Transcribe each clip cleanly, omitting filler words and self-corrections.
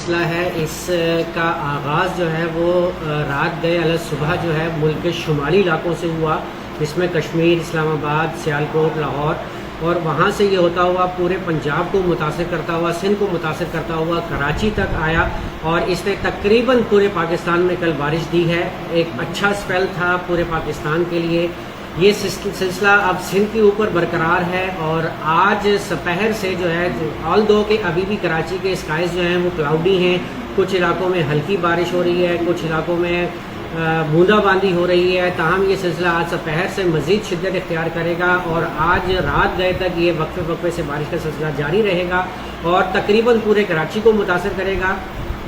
سلسلہ ہے اس کا آغاز جو ہے وہ رات گئے علیہ صبح جو ہے ملک کے شمالی علاقوں سے ہوا، جس میں کشمیر، اسلام آباد، سیالکوٹ، لاہور اور وہاں سے یہ ہوتا ہوا پورے پنجاب کو متاثر کرتا ہوا، سندھ کو متاثر کرتا ہوا کراچی تک آیا، اور اس نے تقریباً پورے پاکستان میں کل بارش دی ہے۔ ایک اچھا سپیل تھا پورے پاکستان کے لیے۔ یہ سلسلہ اب سندھ کے اوپر برقرار ہے، اور آج سپہر سے جو ہے آلدو کہ ابھی بھی کراچی کے اسکائز جو ہیں وہ کلاؤڈی ہیں، کچھ علاقوں میں ہلکی بارش ہو رہی ہے، کچھ علاقوں میں بوندا باندی ہو رہی ہے، تاہم یہ سلسلہ آج سپہر سے مزید شدت اختیار کرے گا، اور آج رات گئے تک یہ وقفے وقفے سے بارش کا سلسلہ جاری رہے گا اور تقریباً پورے کراچی کو متاثر کرے گا۔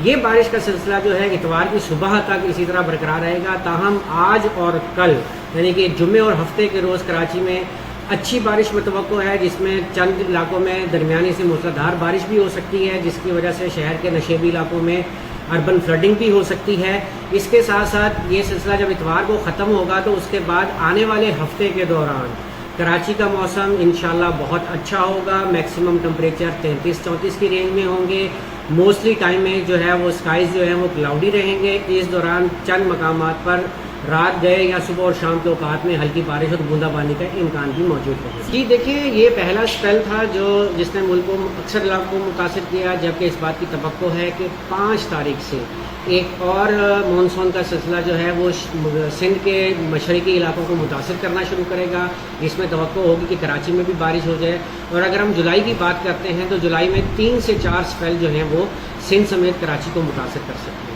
یہ بارش کا سلسلہ جو ہے اتوار کی صبح تک اسی طرح برقرار رہے گا، تاہم آج اور کل یعنی کہ جمعے اور ہفتے کے روز کراچی میں اچھی بارش متوقع ہے، جس میں چند علاقوں میں درمیانی سے موسلادھار بارش بھی ہو سکتی ہے، جس کی وجہ سے شہر کے نشیبی علاقوں میں اربن فلڈنگ بھی ہو سکتی ہے۔ اس کے ساتھ ساتھ یہ سلسلہ جب اتوار کو ختم ہوگا تو اس کے بعد آنے والے ہفتے کے دوران کراچی کا موسم انشاءاللہ بہت اچھا ہوگا، میکسیمم ٹمپریچر 33-34 کی رینج میں ہوں گے۔ موسٹلی ٹائم میں جو ہے وہ اسکائز جو ہیں وہ کلاؤڈی رہیں گے۔ اس دوران چند مقامات پر رات گئے یا صبح اور شام کے اوقات میں ہلکی بارش اور بوندا باندی کا امکان بھی موجود ہے۔ جی دیکھیں، یہ پہلا سپیل تھا جس نے ملک کو اکثر علاقوں کو متاثر کیا، جبکہ اس بات کی توقع ہے کہ 5 تاریخ سے ایک اور مونسون کا سلسلہ جو ہے وہ سندھ کے مشرقی علاقوں کو متاثر کرنا شروع کرے گا، جس میں توقع ہوگی کہ کراچی میں بھی بارش ہو جائے۔ اور اگر ہم جولائی کی بات کرتے ہیں تو جولائی میں 3 سے 4 سپیل جو ہیں وہ سندھ سمیت کراچی کو متاثر کر سکتے ہیں۔